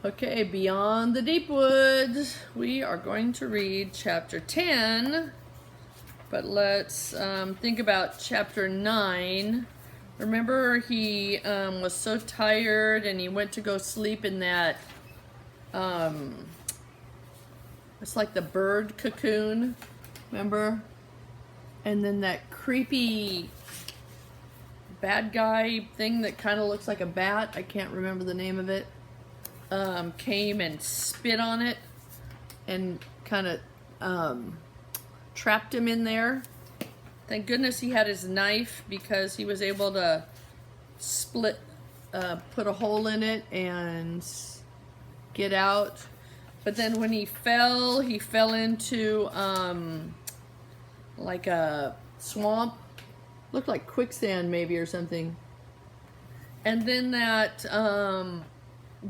Okay, Beyond the Deepwoods. We are going to read chapter 10, but let's think about chapter 9. Remember, he was so tired and he went to go sleep in that, it's like the bird cocoon, remember? And then that creepy bad guy thing that kind of looks like a bat, I can't remember the name of it, came and spit on it and kind of trapped him in there. Thank goodness he had his knife because he was able to split, put a hole in it and get out. But then when he fell into like a swamp, looked like quicksand maybe or something. And then that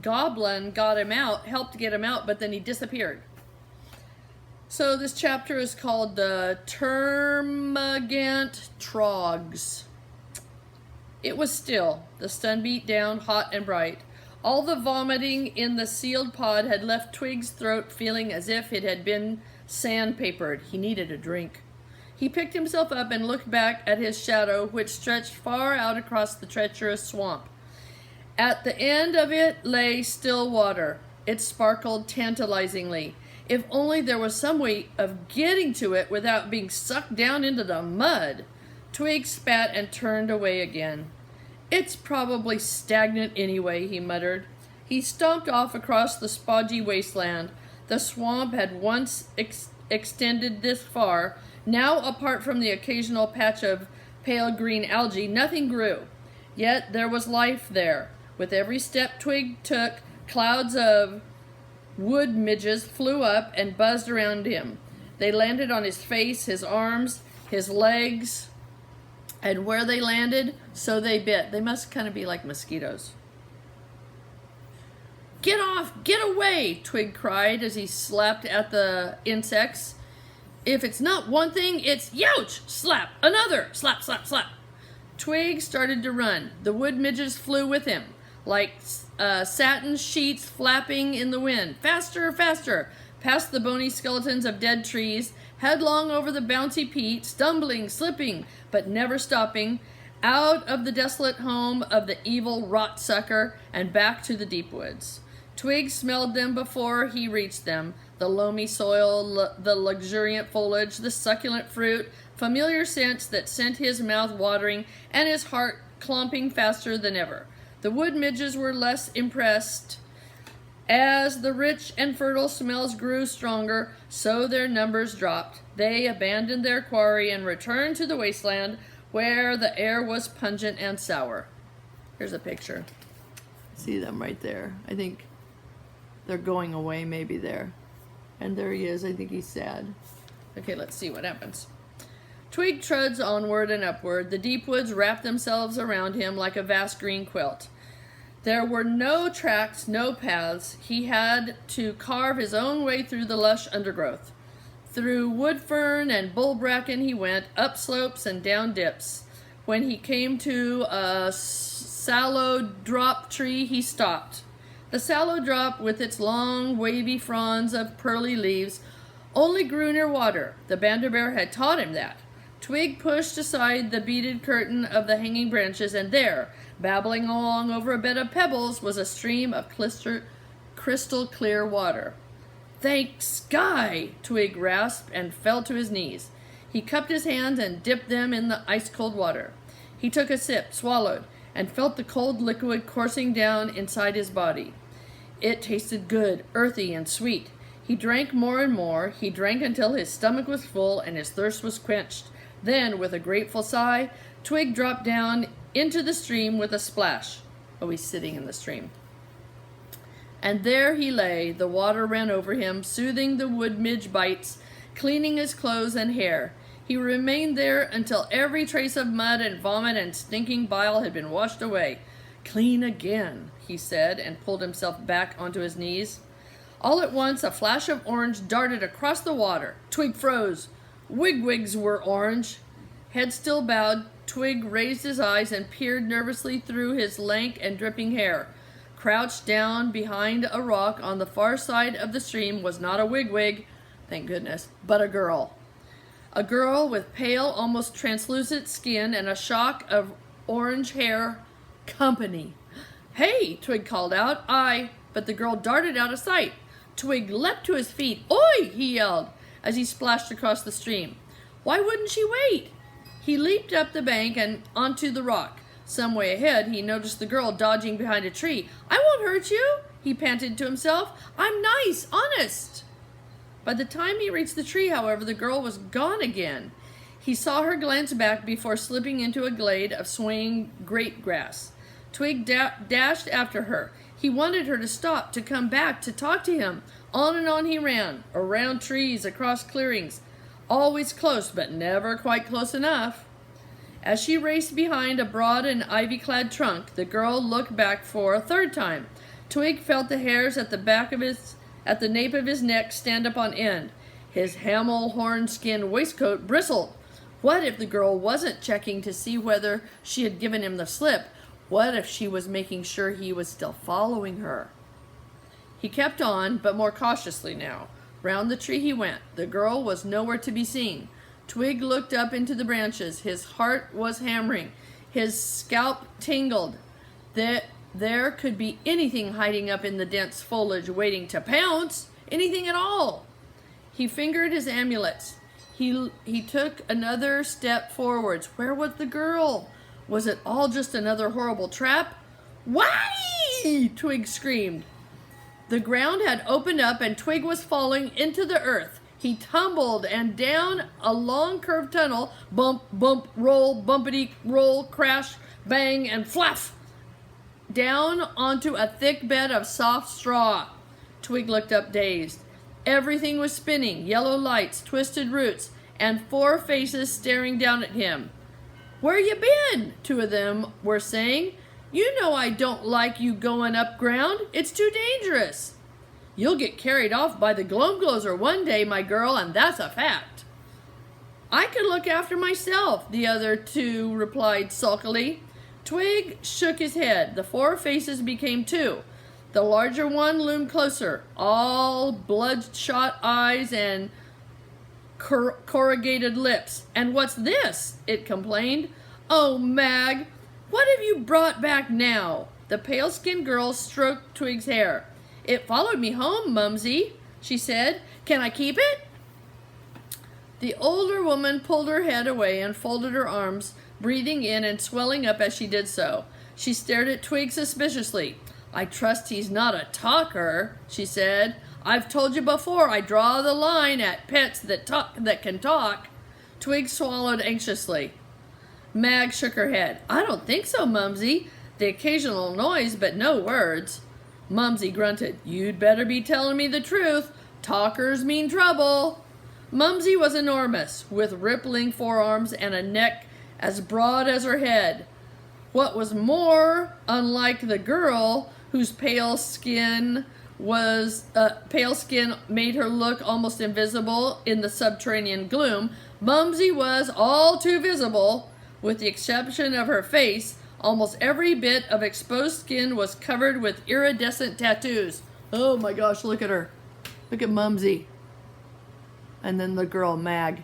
goblin got him out, helped get him out, but then he disappeared. So this chapter is called the Termagant Trogs. It was still. The sun beat down, hot and bright. All the vomiting in the sealed pod had left Twig's throat feeling as if it had been sandpapered. He needed a drink. He picked himself up and looked back at his shadow, which stretched far out across the treacherous swamp. At the end of it lay still water. It sparkled tantalizingly. If only there was some way of getting to it without being sucked down into the mud. Twig spat and turned away again. It's probably stagnant anyway, he muttered. He stomped off across the spoggy wasteland. The swamp had once extended this far. Now, apart from the occasional patch of pale green algae, nothing grew. Yet there was life there. With every step Twig took, clouds of wood midges flew up and buzzed around him. They landed on his face, his arms, his legs, and where they landed, so they bit. They must kind of be like mosquitoes. Get off! Get away! Twig cried as he slapped at the insects. If it's not one thing, it's youch! Slap! Another! Slap, slap, slap! Twig started to run. The wood midges flew with him, like satin sheets flapping in the wind. Faster, faster! Past the bony skeletons of dead trees, headlong over the bouncy peat, stumbling, slipping, but never stopping, out of the desolate home of the evil rot-sucker and back to the deep woods. Twig smelled them before he reached them, the loamy soil, the luxuriant foliage, the succulent fruit, familiar scents that sent his mouth watering and his heart clomping faster than ever. The wood midges were less impressed. As the rich and fertile smells grew stronger, so their numbers dropped. They abandoned their quarry and returned to the wasteland where the air was pungent and sour. Here's a picture. See them right there. I think they're going away maybe there. And there he is. I think he's sad. Okay, let's see what happens. Twig truds onward and upward. The deep woods wrapped themselves around him like a vast green quilt. There were no tracks, no paths. He had to carve his own way through the lush undergrowth. Through wood fern and bull bracken he went, up slopes and down dips. When he came to a sallow drop tree, he stopped. The sallow drop, with its long, wavy fronds of pearly leaves, only grew near water. The Banderbear had taught him that. Twig pushed aside the beaded curtain of the hanging branches, and there, babbling along over a bed of pebbles, was a stream of crystal clear water. Thank Sky! Twig rasped and fell to his knees. He cupped his hands and dipped them in the ice-cold water. He took a sip, swallowed, and felt the cold liquid coursing down inside his body. It tasted good, earthy, and sweet. He drank more and more. He drank until his stomach was full and his thirst was quenched. Then, with a grateful sigh, Twig dropped down into the stream with a splash. Oh, he's sitting in the stream. And there he lay. The water ran over him, soothing the wood midge bites, cleaning his clothes and hair. He remained there until every trace of mud and vomit and stinking bile had been washed away. Clean again, he said, and pulled himself back onto his knees. All at once, a flash of orange darted across the water. Twig froze. Wigwigs were orange. Head still bowed, Twig raised his eyes and peered nervously through his lank and dripping hair. Crouched down behind a rock on the far side of the stream was not a wigwig, thank goodness, but a girl. A girl with pale, almost translucent skin and a shock of orange hair. Company. "Hey," Twig called out. But the girl darted out of sight. Twig leapt to his feet. "Oi!" he yelled as he splashed across the stream. Why wouldn't she wait? He leaped up the bank and onto the rock. Some way ahead, he noticed the girl dodging behind a tree. "I won't hurt you," he panted to himself. "I'm nice, honest." By the time he reached the tree, however, the girl was gone again. He saw her glance back before slipping into a glade of swaying great grass. Twig dashed after her. He wanted her to stop, to come back, to talk to him. On and on he ran, around trees, across clearings, always close, but never quite close enough. As she raced behind a broad and ivy-clad trunk, the girl looked back for a third time. Twig felt the hairs at the nape of his neck stand up on end. His hamel horn skin waistcoat bristled. What if the girl wasn't checking to see whether she had given him the slip? What if she was making sure he was still following her? He kept on, but more cautiously now. Round the tree he went. The girl was nowhere to be seen. Twig looked up into the branches. His heart was hammering. His scalp tingled. There could be anything hiding up in the dense foliage waiting to pounce. Anything at all. He fingered his amulets. He took another step forwards. Where was the girl? Was it all just another horrible trap? "Why?" Twig screamed. The ground had opened up and Twig was falling into the earth. He tumbled and down a long curved tunnel. Bump, bump, roll, bumpity, roll, crash, bang, and fluff. Down onto a thick bed of soft straw. Twig looked up dazed. Everything was spinning, yellow lights, twisted roots, and 4 faces staring down at him. "Where you been?" 2 of them were saying. "You know I don't like you going up ground. It's too dangerous." "You'll get carried off by the Glomgloser one day, my girl, and that's a fact." "I can look after myself," the other 2 replied sulkily. Twig shook his head. The 4 faces became 2. The larger one loomed closer, all bloodshot eyes and corrugated lips. "And what's this?" it complained. "Oh, Mag, what have you brought back now?" The pale-skinned girl stroked Twig's hair. "It followed me home, Mumsy," she said. "Can I keep it?" The older woman pulled her head away and folded her arms, breathing in and swelling up as she did so. She stared at Twig suspiciously. "I trust he's not a talker," she said. "I've told you before, I draw the line at pets that can talk." Twig swallowed anxiously. Mag shook her head. "I don't think so, Mumsy. The occasional noise, but no words." Mumsy grunted. "You'd better be telling me the truth. Talkers mean trouble." Mumsy was enormous, with rippling forearms and a neck as broad as her head. What was more, unlike the girl, whose pale skin made her look almost invisible in the subterranean gloom, Mumsy was all too visible. With the exception of her face, almost every bit of exposed skin was covered with iridescent tattoos. Oh my gosh, look at her. Look at Mumsy. And then the girl, Mag.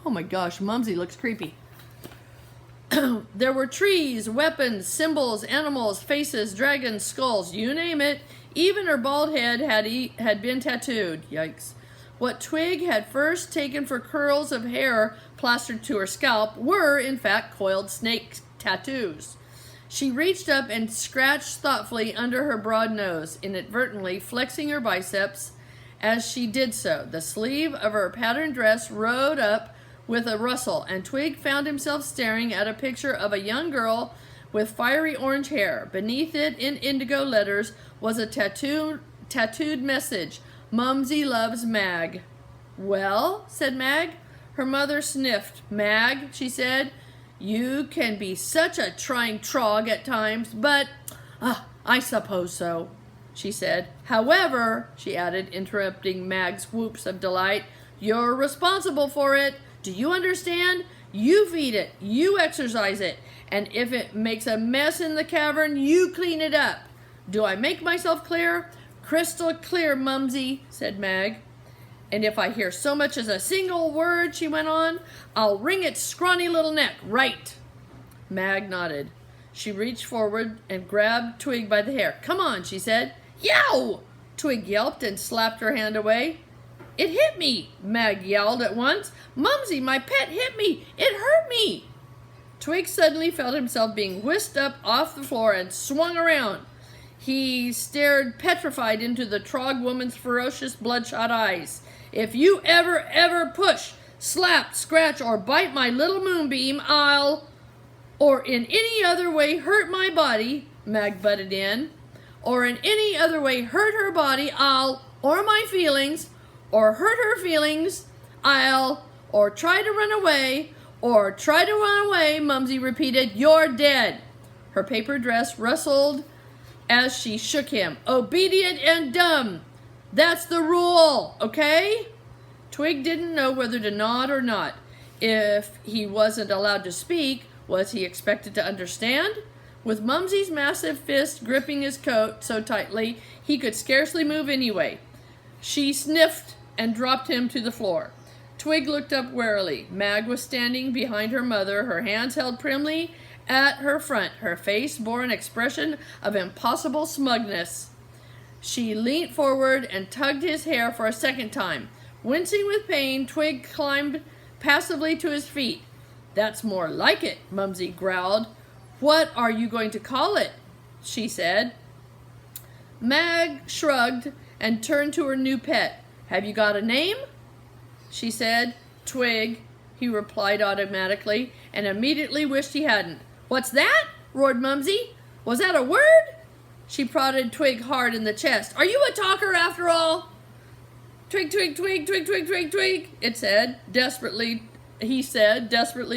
Oh my gosh, Mumsy looks creepy. There were trees, weapons, symbols, animals, faces, dragons, skulls, you name it. Even her bald head had been tattooed. Yikes. What Twig had first taken for curls of hair plastered to her scalp were, in fact, coiled snake tattoos. She reached up and scratched thoughtfully under her broad nose, inadvertently flexing her biceps as she did so. The sleeve of her patterned dress rode up with a rustle, and Twig found himself staring at a picture of a young girl with fiery orange hair. Beneath it, in indigo letters, was a tattooed message. "Mumsy loves Mag." "Well?" said Mag. Her mother sniffed. "Mag," she said, "you can be such a trying trog at times, but I suppose so," she said. "However," she added, interrupting Mag's whoops of delight, "you're responsible for it. Do you understand? You feed it, you exercise it, and if it makes a mess in the cavern, you clean it up. Do I make myself clear? Crystal clear, Mumsy, said Mag. And if I hear so much as a single word, she went on, I'll wring its scrawny little neck, right. Mag nodded. She reached forward and grabbed Twig by the hair. Come on, she said. Yow! Twig yelped and slapped her hand away. It hit me, Mag yelled at once. Mumsy, my pet hit me. It hurt me. Twig suddenly felt himself being whisked up off the floor and swung around. He stared petrified into the Trog woman's ferocious, bloodshot eyes. If you ever push, slap, scratch, or bite my little moonbeam, I'll... Or in any other way hurt my body, Mag butted in. Or in any other way hurt her body, I'll... Or my feelings... Or hurt her feelings, I'll... Or try to run away... Or try to run away, Mumsy repeated. You're dead. Her paper dress rustled as she shook him. Obedient and dumb. That's the rule, okay? Twig didn't know whether to nod or not. If he wasn't allowed to speak, was he expected to understand? With Mumsy's massive fist gripping his coat so tightly, he could scarcely move anyway. She sniffed and dropped him to the floor. Twig looked up warily. Mag was standing behind her mother, her hands held primly at her front. Her face bore an expression of impossible smugness. She leant forward and tugged his hair for a second time. Wincing with pain, Twig climbed passively to his feet. That's more like it, Mumsy growled. What are you going to call it? She said. Mag shrugged and turned to her new pet. Have you got a name? She said. Twig, he replied automatically, and immediately wished he hadn't. What's that? Roared Mumsy. Was that a word? She prodded Twig hard in the chest. Are you a talker after all? Twig, twig, twig, twig, twig, twig, twig, it said, desperately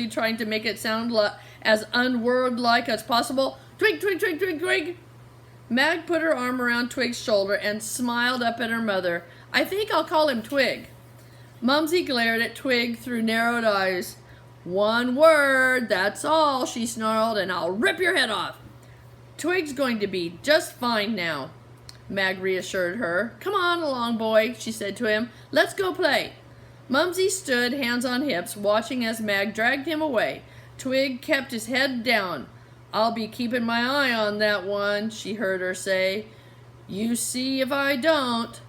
trying to make it sound as unwordlike as possible. Twig, twig, twig, twig, twig. Mag put her arm around Twig's shoulder and smiled up at her mother. I think I'll call him Twig. Mumsy glared at Twig through narrowed eyes. One word, that's all, she snarled, and I'll rip your head off. Twig's going to be just fine now, Mag reassured her. Come on along, boy, she said to him. Let's go play. Mumsy stood, hands on hips, watching as Mag dragged him away. Twig kept his head down. I'll be keeping my eye on that one, she heard her say. You see if I don't.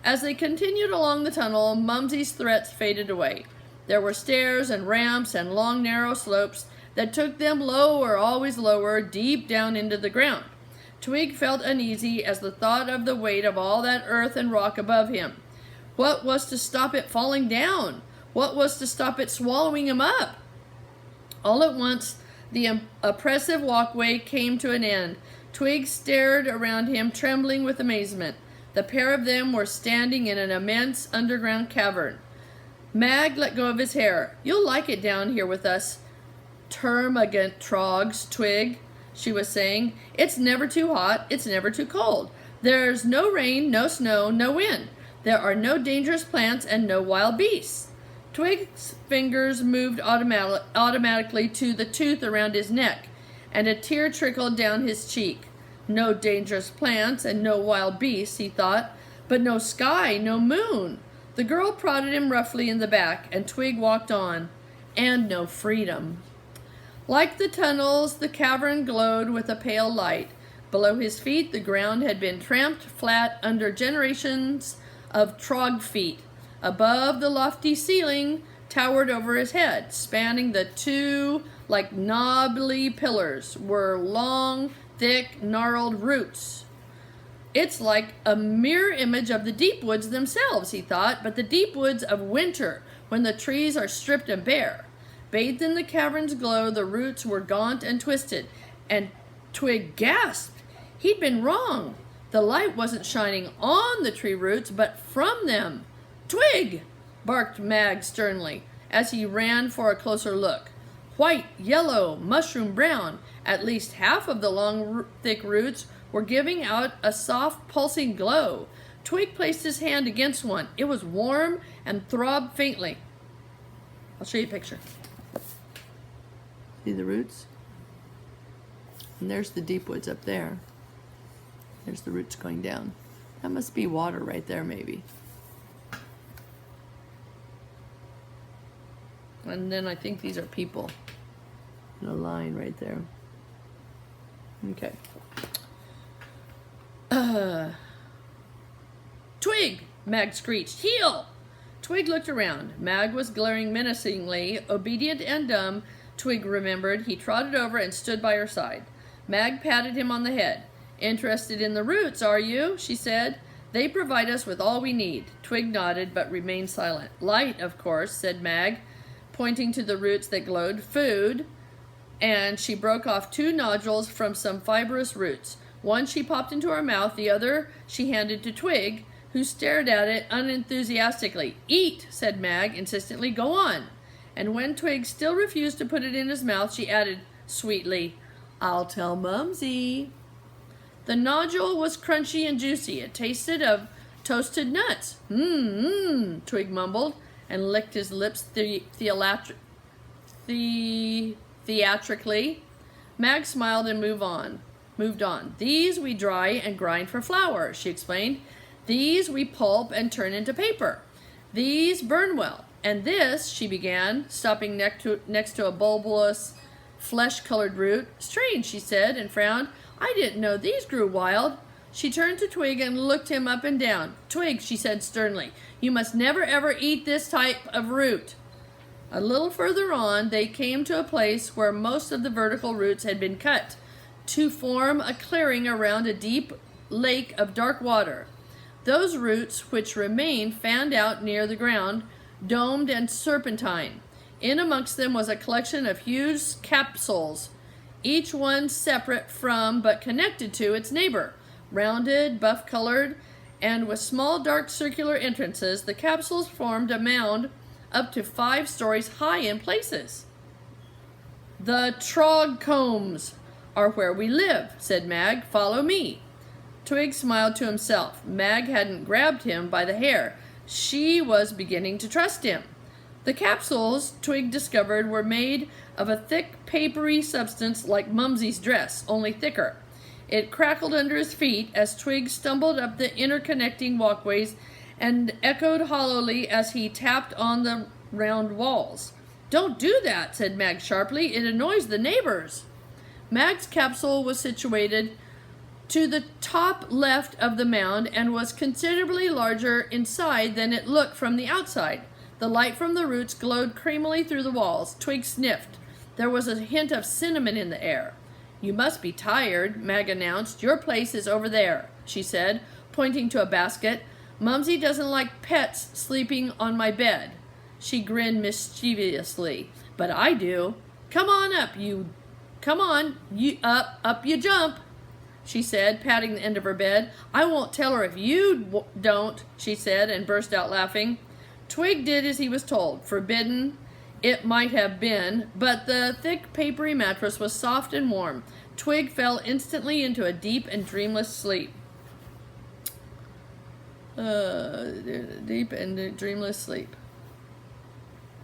As they continued along the tunnel, Mumsy's threats faded away. There were stairs and ramps and long narrow slopes that took them lower, always lower, deep down into the ground. Twig felt uneasy as the thought of the weight of all that earth and rock above him. What was to stop it falling down? What was to stop it swallowing him up? All at once, the oppressive walkway came to an end. Twig stared around him, trembling with amazement. The pair of them were standing in an immense underground cavern. Mag let go of his hair. You'll like it down here with us, termagant trogs, Twig, she was saying. It's never too hot, it's never too cold. There's no rain, no snow, no wind. There are no dangerous plants and no wild beasts. Twig's fingers moved automatically to the tooth around his neck, and a tear trickled down his cheek. No dangerous plants and no wild beasts, he thought, but no sky, no moon. The girl prodded him roughly in the back, and Twig walked on. And no freedom. Like the tunnels, the cavern glowed with a pale light. Below his feet, the ground had been tramped flat under generations of trog feet. Above, the lofty ceiling towered over his head. Spanning the two, like knobbly pillars, were long, thick, gnarled roots. It's like a mirror image of the Deepwoods themselves, he thought, but the Deepwoods of winter, when the trees are stripped and bare. Bathed in the cavern's glow, the roots were gaunt and twisted, and Twig gasped. He'd been wrong. The light wasn't shining on the tree roots, but from them. Twig! Barked Mag sternly, as he ran for a closer look. White, yellow, mushroom brown, at least half of the long, thick roots were giving out a soft, pulsing glow. Twig placed his hand against one. It was warm and throbbed faintly. I'll show you a picture. See the roots? And there's the Deepwoods up there. There's the roots going down. That must be water right there, maybe. And then I think these are people in a line right there. Okay. Twig! Mag screeched. Heel! Twig looked around. Mag was glaring menacingly. Obedient and dumb, Twig remembered. He trotted over and stood by her side. Mag patted him on the head. Interested in the roots, are you? She said. They provide us with all we need. Twig nodded, but remained silent. Light, of course, said Mag, pointing to the roots that glowed. Food. And she broke off 2 nodules from some fibrous roots. One she popped into her mouth, the other she handed to Twig, who stared at it unenthusiastically. Eat, said Mag insistently. Go on. And when Twig still refused to put it in his mouth, she added sweetly, I'll tell Mumsy. The nodule was crunchy and juicy. It tasted of toasted nuts. Twig mumbled and licked his lips theatrically. Mag smiled and moved on. These we dry and grind for flour, she explained. These we pulp and turn into paper. These burn well. And this, she began, stopping next to a bulbous, flesh-colored root. Strange, she said, and frowned. I didn't know these grew wild. She turned to Twig and looked him up and down. Twig, she said sternly, you must never ever eat this type of root. A little further on, they came to a place where most of the vertical roots had been cut to form a clearing around a deep lake of dark water. Those roots which remained fanned out near the ground, domed and serpentine. In amongst them was a collection of huge capsules, each one separate from but connected to its neighbor. Rounded, buff-colored, and with small dark circular entrances, the capsules formed a mound up to 5 stories high in places. The trogcombs are where we live, said Mag. Follow me. Twig smiled to himself. Mag hadn't grabbed him by the hair. She was beginning to trust him. The capsules, Twig discovered, were made of a thick, papery substance like Mumsy's dress, only thicker. It crackled under his feet as Twig stumbled up the interconnecting walkways and echoed hollowly as he tapped on the round walls. Don't do that, said Mag sharply. It annoys the neighbors. Mag's capsule was situated to the top left of the mound and was considerably larger inside than it looked from the outside. The light from the roots glowed creamily through the walls. Twig sniffed. There was a hint of cinnamon in the air. You must be tired, Mag announced. Your place is over there, she said, pointing to a basket. Mumsy doesn't like pets sleeping on my bed. She grinned mischievously. But I do. Come on, up you jump, she said, patting the end of her bed. I won't tell her if you don't, she said, and burst out laughing. Twig did as he was told. Forbidden it might have been, but the thick, papery mattress was soft and warm. Twig fell instantly into a deep and dreamless sleep.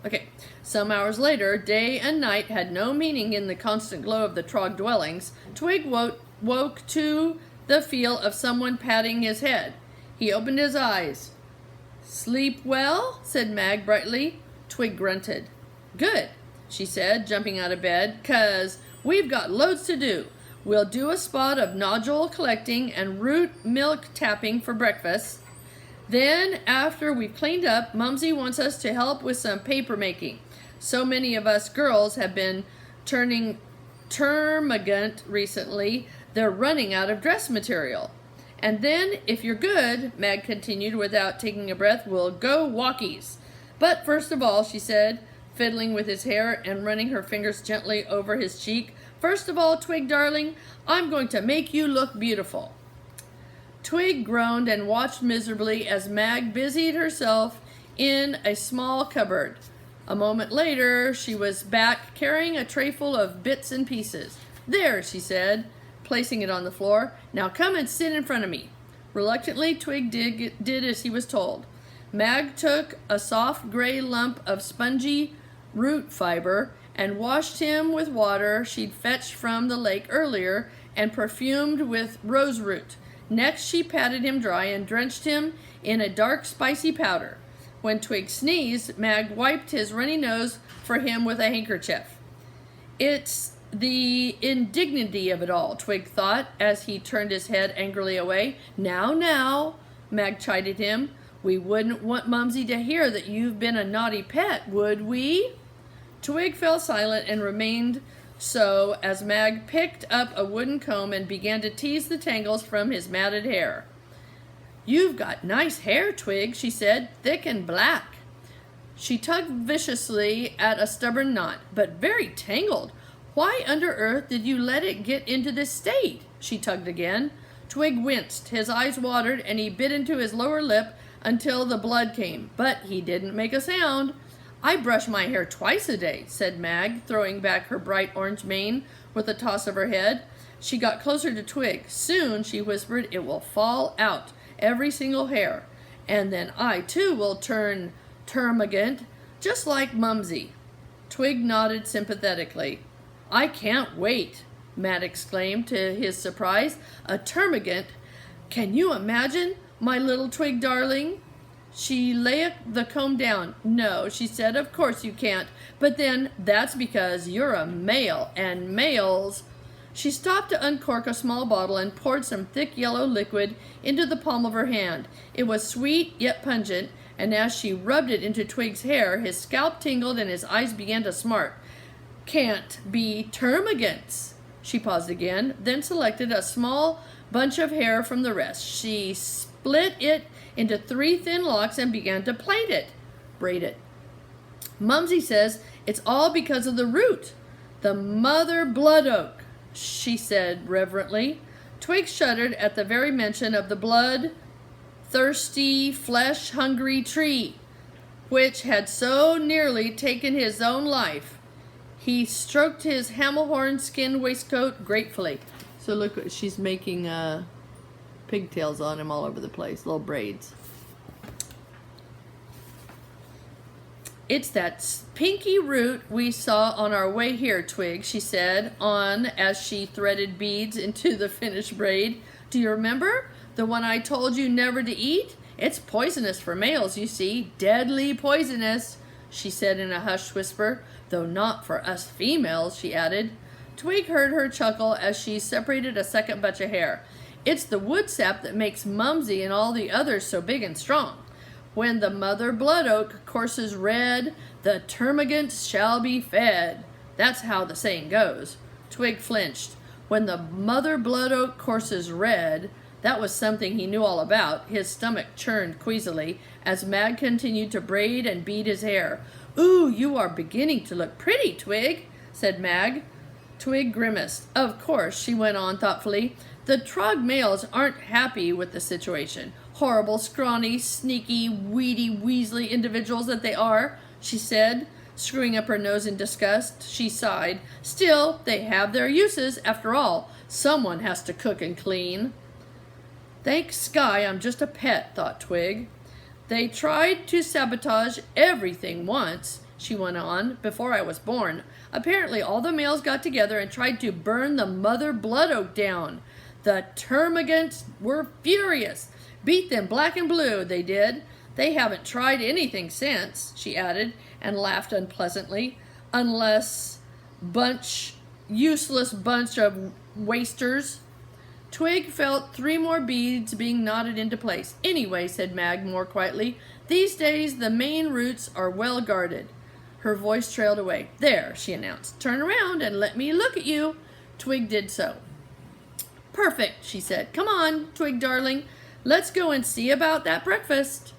Okay, some hours later, day and night had no meaning in the constant glow of the trog dwellings. Twig woke to the feel of someone patting his head. He opened his eyes. Sleep well? Said Mag brightly. Twig grunted. Good, she said, jumping out of bed, 'cause we've got loads to do. We'll do a spot of nodule collecting and root milk tapping for breakfast. Then, after we've cleaned up, Mumsy wants us to help with some paper making. So many of us girls have been turning termagant recently, they're running out of dress material. And then, if you're good, Mag continued without taking a breath, we'll go walkies. But first of all, she said, fiddling with his hair and running her fingers gently over his cheek, first of all, Twig darling, I'm going to make you look beautiful. Twig groaned and watched miserably as Mag busied herself in a small cupboard. A moment later, she was back carrying a tray full of bits and pieces. There, she said, placing it on the floor. Now come and sit in front of me. Reluctantly, Twig did as he was told. Mag took a soft gray lump of spongy root fiber and washed him with water she'd fetched from the lake earlier and perfumed with rose root. Next, she patted him dry and drenched him in a dark, spicy powder. When Twig sneezed, Mag wiped his runny nose for him with a handkerchief. It's the indignity of it all, Twig thought, as he turned his head angrily away. Now, Mag chided him. We wouldn't want Mumsy to hear that you've been a naughty pet, would we? Twig fell silent and remained so as Mag picked up a wooden comb and began to tease the tangles from his matted hair. You've got nice hair, Twig, she said, thick and black. She tugged viciously at a stubborn knot, but very tangled. Why under earth did you let it get into this state? She tugged again. Twig winced, his eyes watered, and he bit into his lower lip until the blood came, but he didn't make a sound. I brush my hair twice a day, said Mag, throwing back her bright orange mane with a toss of her head. She got closer to Twig. Soon, she whispered, it will fall out, every single hair, and then I too will turn termagant, just like Mumsy. Twig nodded sympathetically. I can't wait, Matt exclaimed to his surprise. A termagant? Can you imagine, my little Twig darling? She laid the comb down. No, she said, of course you can't. But then, that's because you're a male, and males... She stopped to uncork a small bottle and poured some thick yellow liquid into the palm of her hand. It was sweet, yet pungent, and as she rubbed it into Twig's hair, his scalp tingled and his eyes began to smart. Can't be termagants. She paused again, then selected a small bunch of hair from the rest. She split it into 3 thin locks and began to braid it. Mumsy says it's all because of the root, the mother blood oak, she said reverently. Twig shuddered at the very mention of the blood-thirsty, flesh-hungry tree, which had so nearly taken his own life. He stroked his hamel-horn skin waistcoat gratefully. So look, she's making pigtails on him all over the place, little braids. It's that pinky root we saw on our way here, Twig, she said, as she threaded beads into the finished braid. Do you remember? The one I told you never to eat? It's poisonous for males, you see. Deadly poisonous, she said in a hushed whisper. Though not for us females, she added. Twig heard her chuckle as she separated a second bunch of hair. It's the wood sap that makes Mumsy and all the others so big and strong. When the mother blood oak courses red, the termagants shall be fed. That's how the saying goes. Twig flinched. When the mother blood oak courses red, that was something he knew all about. His stomach churned queasily as Mag continued to braid and beat his hair. Ooh, you are beginning to look pretty, Twig, said Mag. Twig grimaced. Of course, she went on thoughtfully, the trog males aren't happy with the situation. Horrible, scrawny, sneaky, weedy, weaselly individuals that they are, she said, screwing up her nose in disgust. She sighed. Still, they have their uses. After all, someone has to cook and clean. Thank Sky I'm just a pet, thought Twig. They tried to sabotage everything once, she went on, before I was born. Apparently all the males got together and tried to burn the mother blood oak down. The termagants were furious. Beat them black and blue, they did. They haven't tried anything since, she added, and laughed unpleasantly. Useless bunch of wasters. Twig felt 3 more beads being knotted into place. Anyway, said Mag more quietly, these days the main roots are well guarded. Her voice trailed away. There, she announced. Turn around and let me look at you. Twig did so. Perfect, she said. Come on, Twig darling. Let's go and see about that breakfast.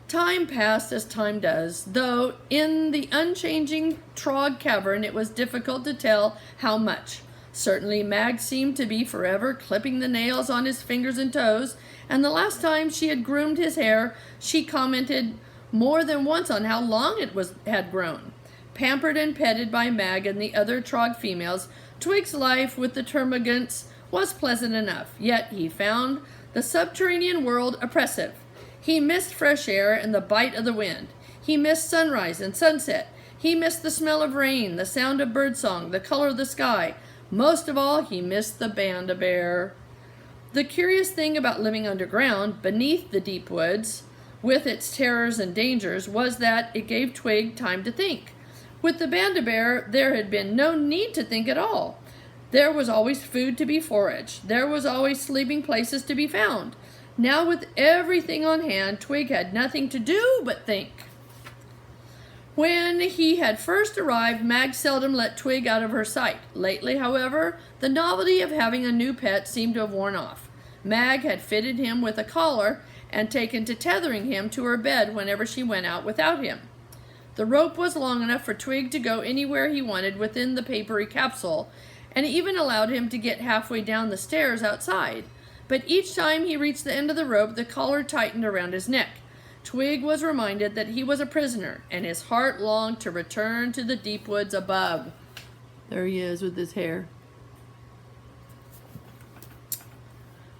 Time passed as time does, though in the unchanging Trog cavern it was difficult to tell how much. Certainly Mag seemed to be forever clipping the nails on his fingers and toes, and the last time she had groomed his hair, she commented more than once on how long it had grown. Pampered and petted by Mag and the other Trog females, Twig's life with the termagants was pleasant enough, yet he found the subterranean world oppressive. He missed fresh air and the bite of the wind. He missed sunrise and sunset. He missed the smell of rain, the sound of birdsong, the color of the sky. Most of all, he missed the Band-a-Bear. The curious thing about living underground, beneath the deep woods, with its terrors and dangers, was that it gave Twig time to think. With the Banded-Bear, there had been no need to think at all. There was always food to be foraged. There was always sleeping places to be found. Now, with everything on hand, Twig had nothing to do but think. When he had first arrived, Mag seldom let Twig out of her sight. Lately, however, the novelty of having a new pet seemed to have worn off. Mag had fitted him with a collar and taken to tethering him to her bed whenever she went out without him. The rope was long enough for Twig to go anywhere he wanted within the papery capsule, and even allowed him to get halfway down the stairs outside. But each time he reached the end of the rope, the collar tightened around his neck. Twig was reminded that he was a prisoner, and his heart longed to return to the deep woods above. There he is with his hair.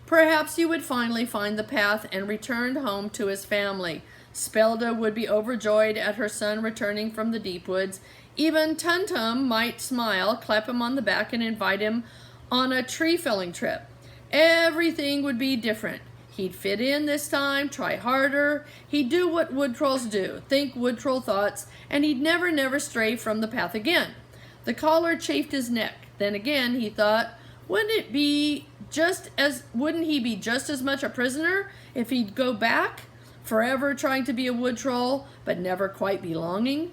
Perhaps he would finally find the path and return home to his family. Spelda would be overjoyed at her son returning from the deep woods. Even Tum-Tum might smile, clap him on the back, and invite him on a tree-felling trip. Everything would be different. He'd fit in this time, try harder. He'd do what wood trolls do, think wood troll thoughts, and he'd never stray from the path again. The collar chafed his neck. Then again, he thought, wouldn't he be just as much a prisoner if he'd go back, forever trying to be a wood troll, but never quite belonging?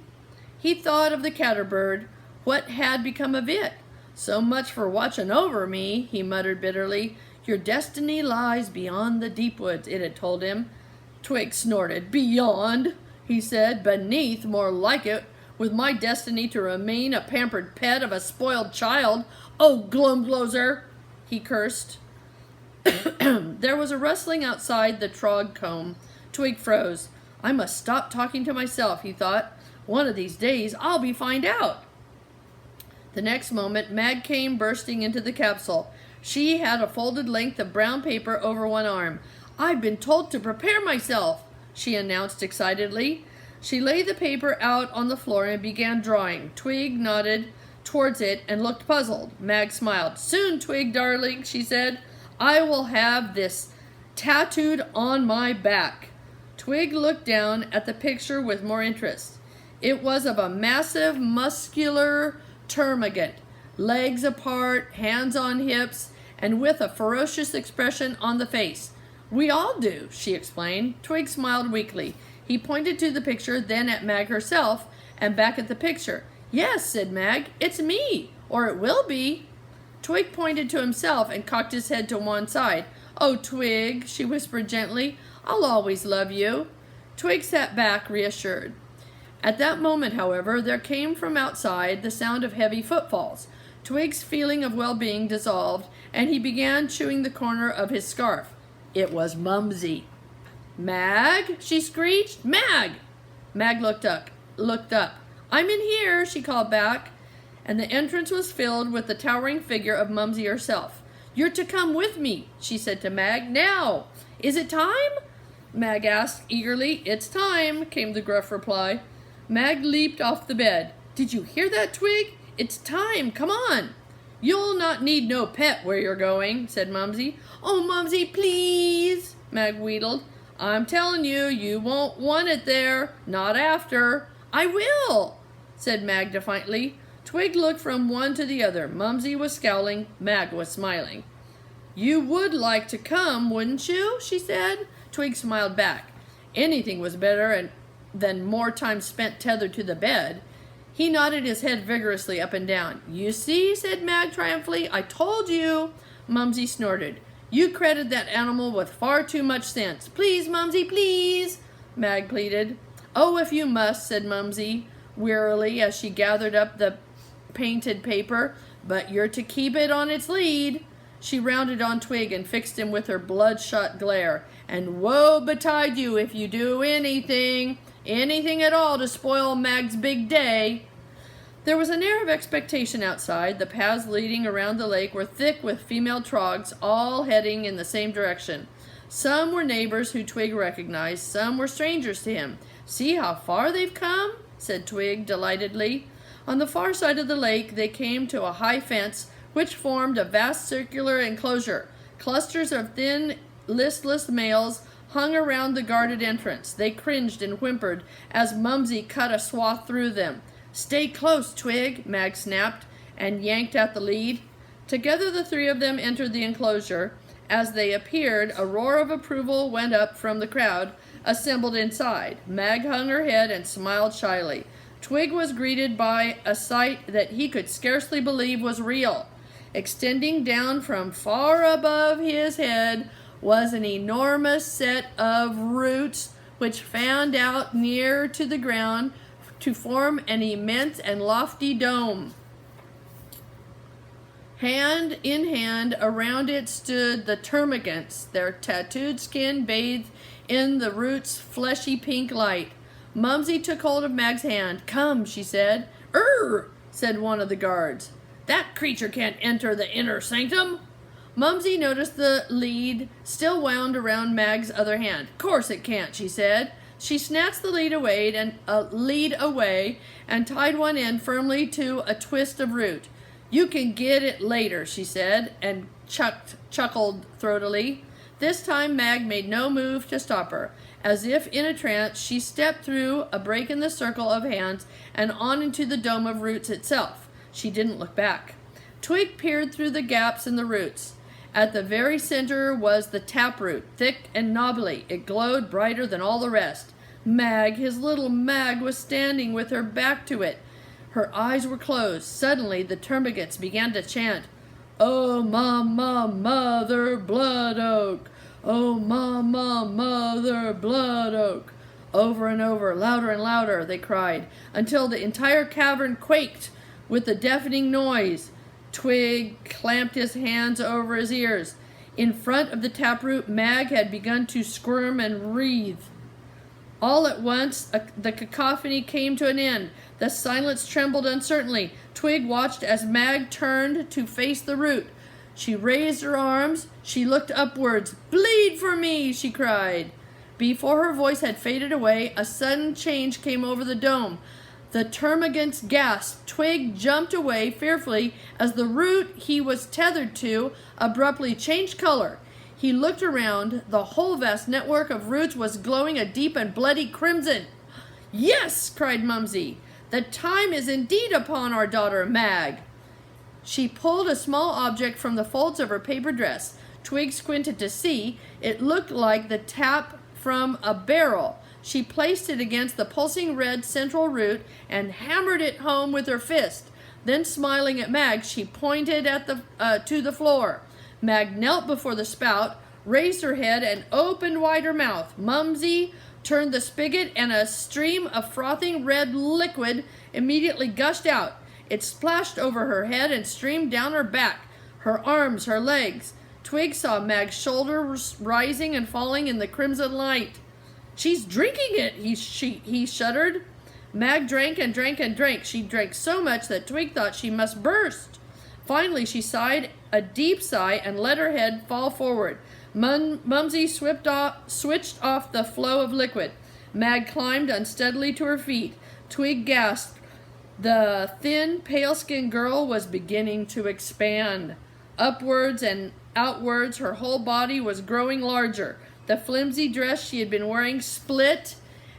He thought of the catterbird. What had become of it? So much for watching over me, he muttered bitterly. Your destiny lies beyond the deep woods, it had told him. Twig snorted. Beyond, he said. Beneath, more like it, with my destiny to remain a pampered pet of a spoiled child. Oh, Glumgloser, he cursed. There was a rustling outside the trog comb. Twig froze. I must stop talking to myself, he thought. One of these days, I'll find out. The next moment, Mag came bursting into the capsule. She had a folded length of brown paper over one arm. I've been told to prepare myself, she announced excitedly. She laid the paper out on the floor and began drawing. Twig nodded towards it and looked puzzled. Mag smiled. Soon, Twig, darling, she said, I will have this tattooed on my back. Twig looked down at the picture with more interest. It was of a massive, muscular termagant, legs apart, hands on hips, and with a ferocious expression on the face. We all do, she explained. Twig smiled weakly. He pointed to the picture, then at Mag herself, and back at the picture. Yes, said Mag, it's me, or it will be. Twig pointed to himself and cocked his head to one side. Oh, Twig, she whispered gently, I'll always love you. Twig sat back, reassured. At that moment, however, there came from outside the sound of heavy footfalls. Twig's feeling of well-being dissolved, and he began chewing the corner of his scarf. It was Mumsy. Mag, she screeched. Mag! Mag looked up. I'm in here, she called back, and the entrance was filled with the towering figure of Mumsy herself. You're to come with me, she said to Mag. Now! Is it time? Mag asked eagerly. It's time, came the gruff reply. Mag leaped off the bed. Did you hear that, Twig? It's time, come on. You'll not need no pet where you're going, said Mumsy. Oh, Mumsy, please, Mag wheedled. I'm telling you, you won't want it there, not after. I will, said Mag defiantly. Twig looked from one to the other. Mumsy was scowling, Mag was smiling. You would like to come, wouldn't you? She said. Twig smiled back. Anything was better than more time spent tethered to the bed. He nodded his head vigorously up and down. You see, said Mag triumphantly, I told you. Mumsy snorted. You credit that animal with far too much sense. Please, Mumsy, please, Mag pleaded. Oh, if you must, said Mumsy wearily as she gathered up the painted paper, but you're to keep it on its lead. She rounded on Twig and fixed him with her bloodshot glare. And woe betide you if you do anything at all to spoil Mag's big day. There was an air of expectation outside. The paths leading around the lake were thick with female trogs, all heading in the same direction. Some were neighbors who Twig recognized, some were strangers to him. See how far they've come, said Twig delightedly. On the far side of the lake, they came to a high fence which formed a vast circular enclosure. Clusters of thin, listless males hung around the guarded entrance. They cringed and whimpered as Mumsy cut a swath through them. "Stay close, Twig," Mag snapped, and yanked at the lead. Together the three of them entered the enclosure. As they appeared, a roar of approval went up from the crowd assembled inside. Mag hung her head and smiled shyly. Twig was greeted by a sight that he could scarcely believe was real. Extending down from far above his head was an enormous set of roots which fanned out near to the ground to form an immense and lofty dome. Hand in hand around it stood the termagants, their tattooed skin bathed in the root's fleshy pink light. Mumsy took hold of Mag's hand. "Come," she said. Said one of the guards. "That creature can't enter the inner sanctum." Mumsy noticed the lead still wound around Mag's other hand. "Course it can't," she said. She snatched the lead away and tied one end firmly to a twist of root. "You can get it later," she said, and chuckled throatily. This time Mag made no move to stop her. As if in a trance, she stepped through a break in the circle of hands and on into the dome of roots itself. She didn't look back. Twig peered through the gaps in the roots. At the very center was the taproot, thick and knobbly. It glowed brighter than all the rest. Mag, his little Mag, was standing with her back to it. Her eyes were closed. Suddenly, the termagants began to chant, "Oh, Mama, Mother, Blood Oak! Oh, Mama, Mother, Blood Oak!" Over and over, louder and louder, they cried, until the entire cavern quaked with the deafening noise. Twig clamped his hands over his ears. In front of the taproot, Mag had begun to squirm and writhe. All at once, the cacophony came to an end. The silence trembled uncertainly. Twig watched as Mag turned to face the root. She raised her arms. She looked upwards. "Bleed for me!" she cried. Before her voice had faded away, a sudden change came over the dome. The termagants gasped. Twig jumped away fearfully as the root he was tethered to abruptly changed color. He looked around. The whole vast network of roots was glowing a deep and bloody crimson. "Yes!" cried Mumsy. "The time is indeed upon our daughter Mag." She pulled a small object from the folds of her paper dress. Twig squinted to see. It looked like the tap from a barrel. She placed it against the pulsing red central root and hammered it home with her fist. Then, smiling at Mag, she pointed at to the floor. Mag knelt before the spout, raised her head, and opened wide her mouth. Mumsy turned the spigot, and a stream of frothing red liquid immediately gushed out. It splashed over her head and streamed down her back, her arms, her legs. Twig saw Mag's shoulders rising and falling in the crimson light. "She's drinking it," he shuddered. Mag drank and drank and drank. She drank so much that Twig thought she must burst. Finally, she sighed a deep sigh and let her head fall forward. Mumsy switched off the flow of liquid. Mag climbed unsteadily to her feet. Twig gasped. The thin, pale-skinned girl was beginning to expand. Upwards and outwards, her whole body was growing larger. The flimsy dress she had been wearing split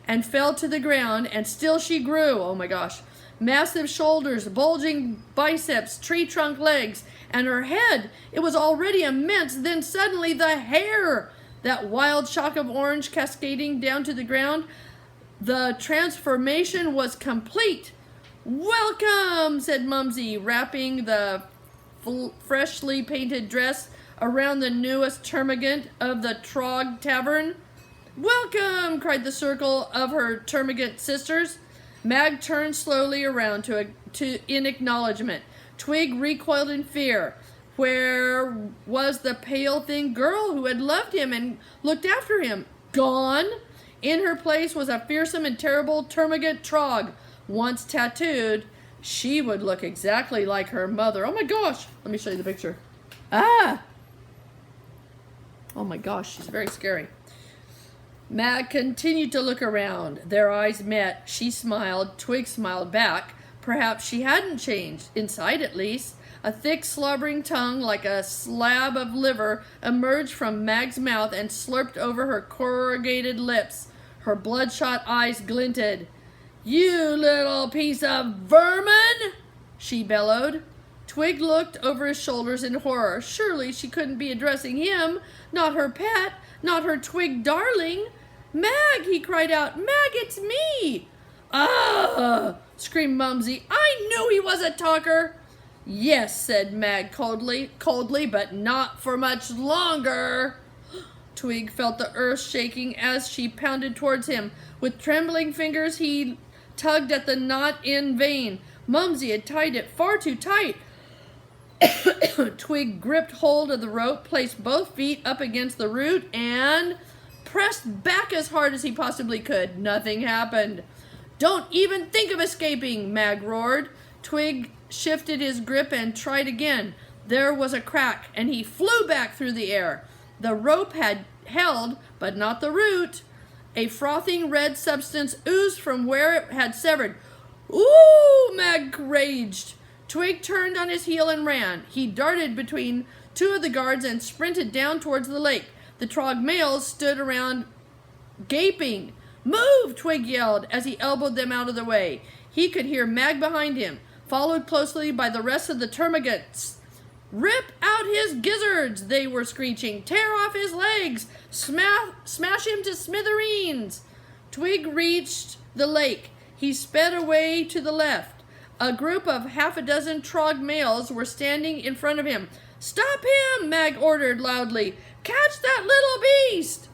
and fell to the ground, and still she grew. Oh my gosh. Massive shoulders, bulging biceps, tree-trunk legs, and her head. It was already immense. Then suddenly the hair, that wild shock of orange cascading down to the ground. The transformation was complete. "Welcome," said Mumsy, wrapping the freshly painted dress around the newest termagant of the Trog Tavern. "Welcome," cried the circle of her termagant sisters. Mag turned slowly around in acknowledgement. Twig recoiled in fear. Where was the pale, thin girl who had loved him and looked after him? Gone? In her place was a fearsome and terrible termagant Trog. Once tattooed, she would look exactly like her mother. Oh my gosh! Let me show you the picture. Ah! Oh my gosh, she's very scary. Mag continued to look around. Their eyes met. She smiled. Twig smiled back. Perhaps she hadn't changed, inside at least. A thick, slobbering tongue, like a slab of liver, emerged from Mag's mouth and slurped over her corrugated lips. Her bloodshot eyes glinted. "You little piece of vermin!" she bellowed. Twig looked over his shoulders in horror. Surely she couldn't be addressing him. Not her pet. Not her Twig darling. "Mag!" he cried out. "Mag, it's me!" "Ah!" screamed Mumsy. "I knew he was a talker." "Yes," said Mag coldly, "but not for much longer." Twig felt the earth shaking as she pounded towards him. With trembling fingers, he tugged at the knot in vain. Mumsy had tied it far too tight. Twig gripped hold of the rope, placed both feet up against the root, and pressed back as hard as he possibly could. Nothing happened. "Don't even think of escaping," Mag roared. Twig shifted his grip and tried again. There was a crack, and he flew back through the air. The rope had held, but not the root. A frothing red substance oozed from where it had severed. "Ooh!" Mag raged. Twig turned on his heel and ran. He darted between two of the guards and sprinted down towards the lake. The Trog males stood around gaping. "Move!" Twig yelled as he elbowed them out of the way. He could hear Mag behind him, followed closely by the rest of the termagants. "Rip out his gizzards!" they were screeching. "Tear off his legs! Smash him to smithereens!" Twig reached the lake. He sped away to the left. A group of half a dozen Trog males were standing in front of him. "Stop him!" Mag ordered loudly. "Catch that little beast!"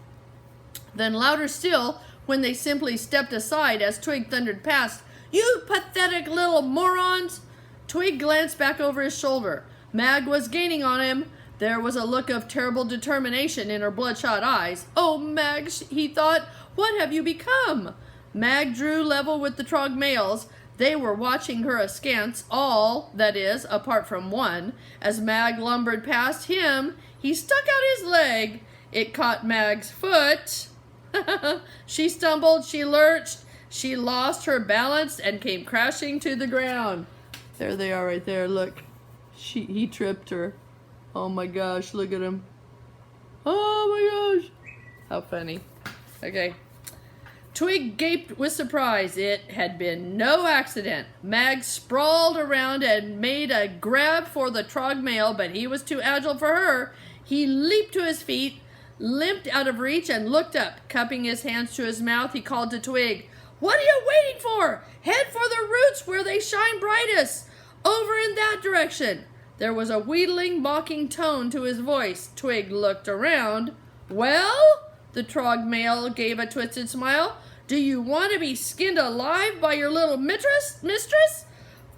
Then louder still, when they simply stepped aside as Twig thundered past. "You pathetic little morons!" Twig glanced back over his shoulder. Mag was gaining on him. There was a look of terrible determination in her bloodshot eyes. "Oh, Mag," he thought, "what have you become?" Mag drew level with the Trog males. They were watching her askance, all, that is, apart from one. As Mag lumbered past him, he stuck out his leg. It caught Mag's foot. She stumbled, she lurched, she lost her balance and came crashing to the ground. There they are right there, look. He tripped her. Oh my gosh, look at him. Oh my gosh. How funny. Okay. Twig gaped with surprise. It had been no accident. Mag sprawled around and made a grab for the Trog male, but he was too agile for her. He leaped to his feet, limped out of reach, and looked up. Cupping his hands to his mouth, he called to Twig. "What are you waiting for? Head for the roots where they shine brightest. Over in that direction." There was a wheedling, mocking tone to his voice. Twig looked around. "Well?" The Trog male gave a twisted smile. "Do you want to be skinned alive by your little mistress?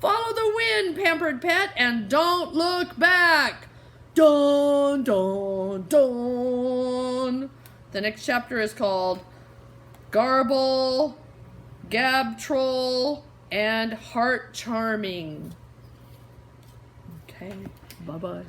Follow the wind, pampered pet, and don't look back." Dun, dun, dun. The next chapter is called Garble, Gab Troll, and Heart Charming. Okay, bye-bye.